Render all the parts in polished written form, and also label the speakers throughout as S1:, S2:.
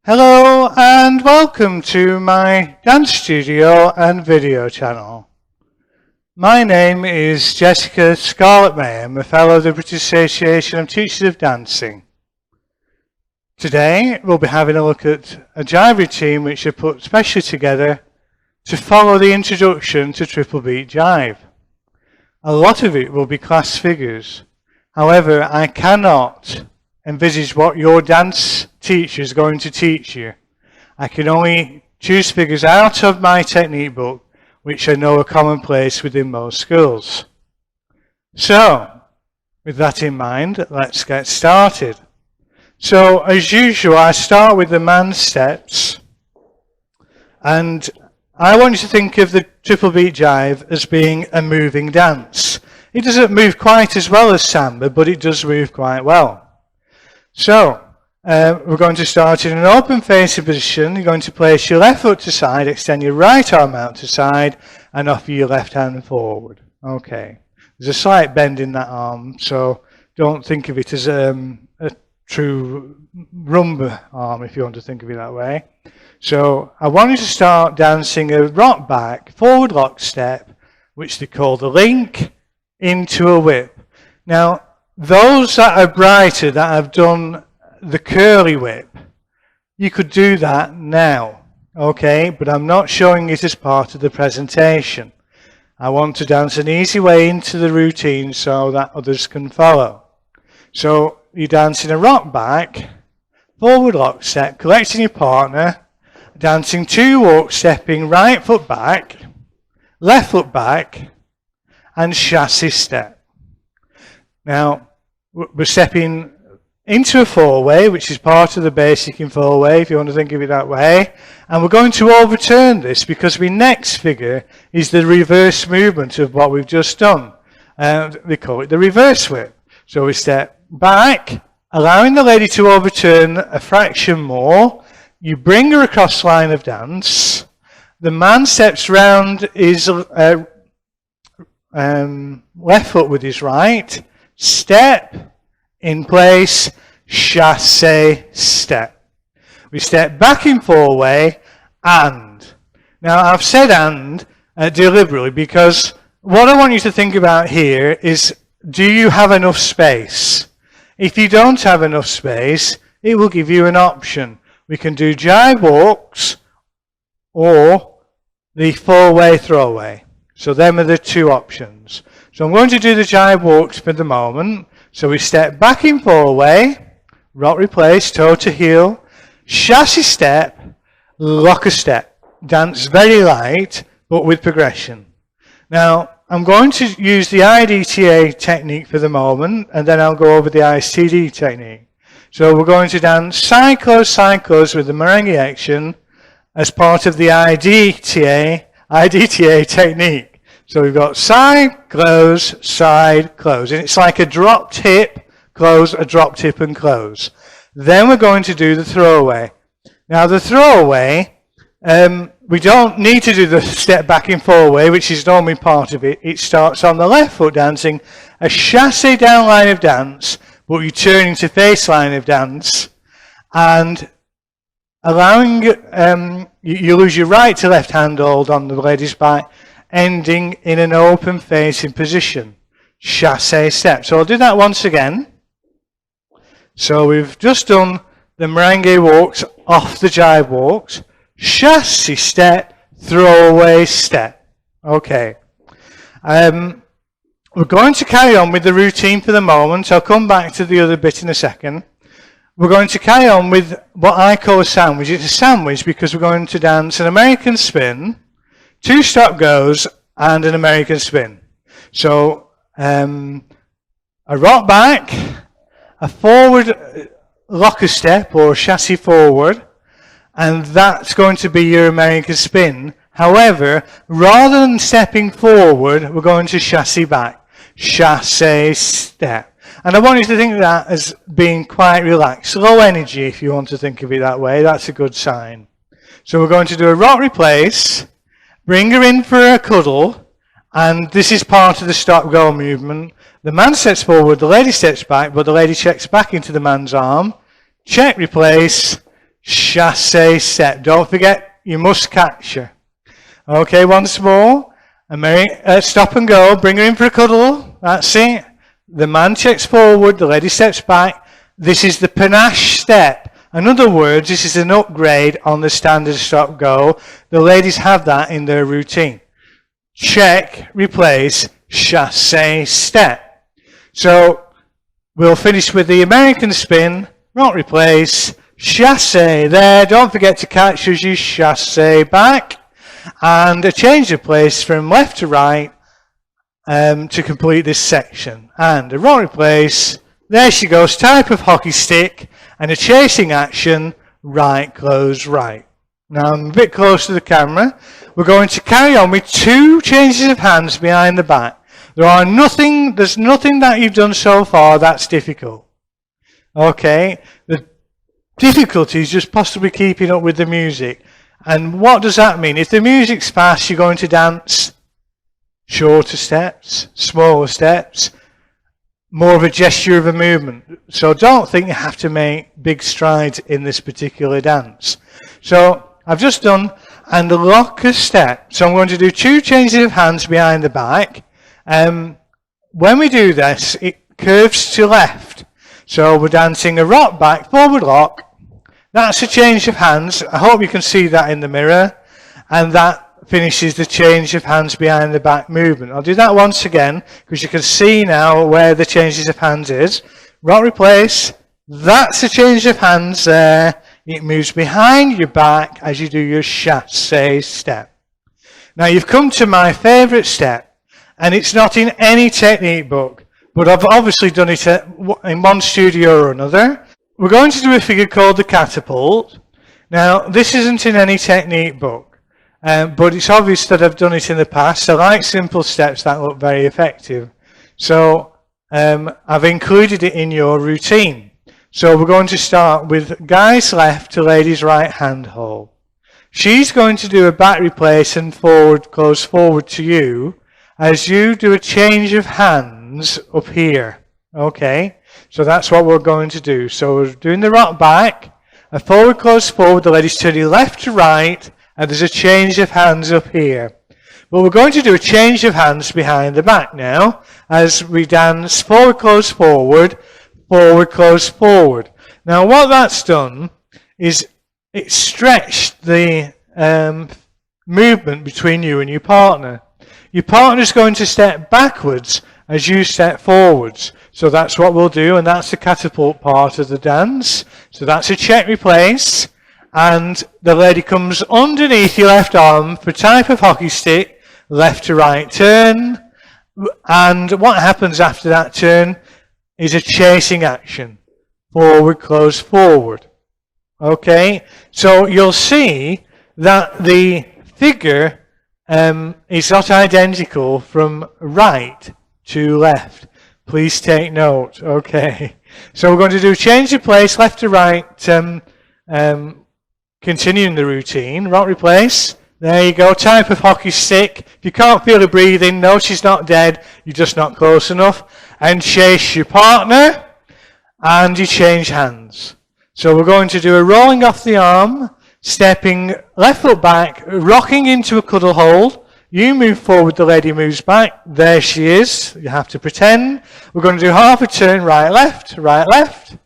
S1: Hello and welcome to my dance studio and video channel. My name is Jessica Scarlett May. I'm a fellow of the British Association of Teachers of Dancing. Today we'll be having a look at a jive routine which I put specially together to follow the introduction to Triple Beat Jive. A lot of it will be class figures. However, I cannot envisage what your dance teacher is going to teach you. I can only choose figures out of my technique book, which I know are commonplace within most schools. So, with that in mind, let's get started. So, as usual, I start with the man steps, and I want you to think of the Triple Beat Jive as being a moving dance. It doesn't move quite as well as samba, but it does move quite well. So, we're going to start in an open facing position. You're going to place your left foot to side, extend your right arm out to side, and offer your left hand forward. Okay. There's a slight bend in that arm, so don't think of it as a true rumba arm, if you want to think of it that way. So, I want you to start dancing a rock back, forward lock step, which they call the link, into a whip. Now, those that are brighter, that have done the curly whip, you could do that now, okay? But I'm not showing it as part of the presentation. I want to dance an easy way into the routine so that others can follow. So you dance in a rock back, forward lock step, collecting your partner, dancing two walk stepping, right foot back, left foot back, and chassis step. Now, we're stepping into a four-way, which is part of the basic in four-way, if you want to think of it that way. And we're going to overturn this because the next figure is the reverse movement of what we've just done. They call it the reverse whip. So we step back, allowing the lady to overturn a fraction more. You bring her across line of dance. The man steps round his left foot with his right. Step, in place, chassé step. We step back in four-way, and. Now, I've said and deliberately because what I want you to think about here is, do you have enough space? If you don't have enough space, it will give you an option. We can do jive walks or the four-way throwaway. So them are the two options. So I'm going to do the jive walks for the moment. So we step back in four-way, rock replace, toe to heel, chassis step, locker step. Dance very light, but with progression. Now, I'm going to use the IDTA technique for the moment, and then I'll go over the ISTD technique. So we're going to dance side close with the merengue action as part of the IDTA technique. So we've got side, close, and it's like a dropped hip, close, a dropped hip and close. Then we're going to do the throwaway. Now the throwaway, we don't need to do the step back in four-way, which is normally part of it. It starts on the left foot dancing, a chassé down line of dance, but you turn into face line of dance, and allowing, you lose your right to left hand hold on the lady's back, ending in an open facing position, chassé step. So I'll do that once again. So we've just done the merengue walks off the jive walks, chassis step, throwaway step. Okay. We're going to carry on with the routine for the moment. I'll come back to the other bit in a second. We're going to carry on with what I call a sandwich. It's a sandwich because we're going to dance an American spin, two stop goes, and an American spin. So, a rock back, a forward locker step or chassis forward, and that's going to be your American spin. However, rather than stepping forward, we're going to chassis back. Chassé step. And I want you to think of that as being quite relaxed. Low energy, if you want to think of it that way. That's a good sign. So we're going to do a rock replace, bring her in for a cuddle, and this is part of the stop-go movement. The man steps forward, the lady steps back, but the lady checks back into the man's arm. Check, replace, chasse step. Don't forget, you must catch her. Okay, once more. Stop and go. Bring her in for a cuddle. That's it. The man checks forward. The lady steps back. This is the panache step. In other words, this is an upgrade on the standard stop go. The ladies have that in their routine. Check, replace, chasse step. So we'll finish with the American spin. Rock, replace, chasse there. Don't forget to catch as you chasse back. And a change of place from left to right to complete this section. And a rock, replace. There she goes. Type of hockey stick. And a chasing action, right, close, right. Now I'm a bit close to the camera. We're going to carry on with 2 changes of hands behind the back. There's nothing that you've done so far that's difficult. Okay, the difficulty is just possibly keeping up with the music. And what does that mean? If the music's fast, you're going to dance shorter steps, smaller steps, more of a gesture of a movement. So don't think you have to make big strides in this particular dance. So I've just done and lock a step. So I'm going to do 2 changes of hands behind the back. When we do this, it curves to left. So we're dancing a rock back, forward lock. That's a change of hands. I hope you can see that in the mirror. And that finishes the change of hands behind the back movement. I'll do that once again because you can see now where the changes of hands is. Rock, replace. That's a change of hands there. It moves behind your back as you do your chasse step. Now you've come to my favourite step, and it's not in any technique book, but I've obviously done it in one studio or another. We're going to do a figure called the catapult. Now this isn't in any technique book. But it's obvious that I've done it in the past. I like simple steps that look very effective. So I've included it in your routine. So we're going to start with guy's left to lady's right hand hold. She's going to do a back replace and forward, close forward to you as you do a change of hands up here. Okay, so that's what we're going to do. So we're doing the rock back, a forward, close forward, the lady's turning left to right, and there's a change of hands up here. But we're going to do a change of hands behind the back now as we dance forward, close, forward, close, forward. Now what that's done is it's stretched the movement between you and your partner. Your partner's going to step backwards as you step forwards. So that's what we'll do, and that's the catapult part of the dance. So that's a check, replace. And the lady comes underneath your left arm for type of hockey stick, left to right turn. And what happens after that turn is a chasing action. Forward, close, forward. Okay, so you'll see that the figure is not identical from right to left. Please take note. Okay, so we're going to do change of place, left to right, continuing the routine. Rock, replace. There you go. Type of hockey stick. If you can't feel her breathing, no, she's not dead. You're just not close enough. And chase your partner. And you change hands. So we're going to do a rolling off the arm, stepping left foot back, rocking into a cuddle hold. You move forward, the lady moves back. There she is. You have to pretend. We're going to do half a turn, right, left.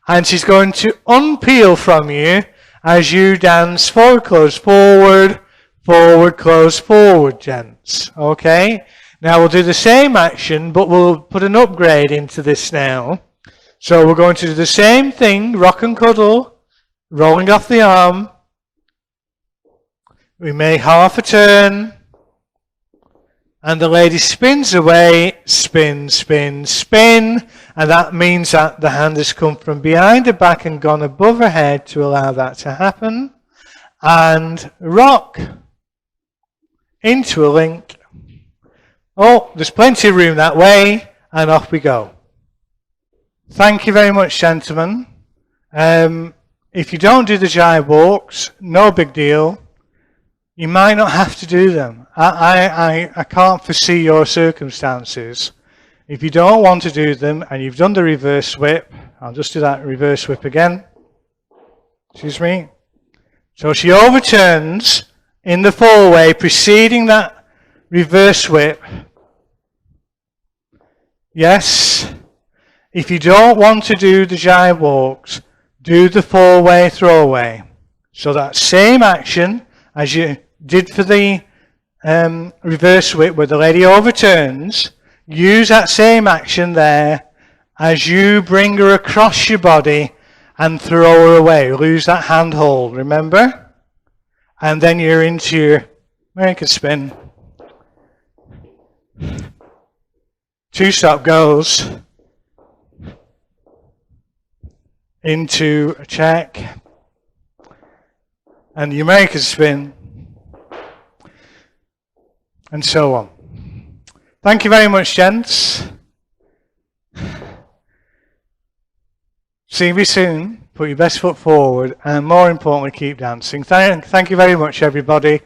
S1: And she's going to unpeel from you as you dance forward, close, forward, close, forward, gents. Okay? Now we'll do the same action, but we'll put an upgrade into this now. So we're going to do the same thing, rock and cuddle, rolling off the arm. We make half a turn. And the lady spins away, spin, spin, spin. And that means that the hand has come from behind her back and gone above her head to allow that to happen. And rock into a link. Oh, there's plenty of room that way. And off we go. Thank you very much, gentlemen. If you don't do the jive walks, no big deal. You might not have to do them. I can't foresee your circumstances. If you don't want to do them and you've done the reverse whip, I'll just do that reverse whip again. Excuse me. So she overturns in the four-way, preceding that reverse whip. Yes. If you don't want to do the jive walks, do the four-way throwaway. So that same action as you did for the reverse whip where the lady overturns, use that same action there as you bring her across your body and throw her away. Lose that hand hold, remember? And then you're into your American spin. Two-stop goes into a check and the American spin and so on. Thank you very much, gents. See you soon. Put your best foot forward and more importantly, keep dancing. Thank you very much, everybody.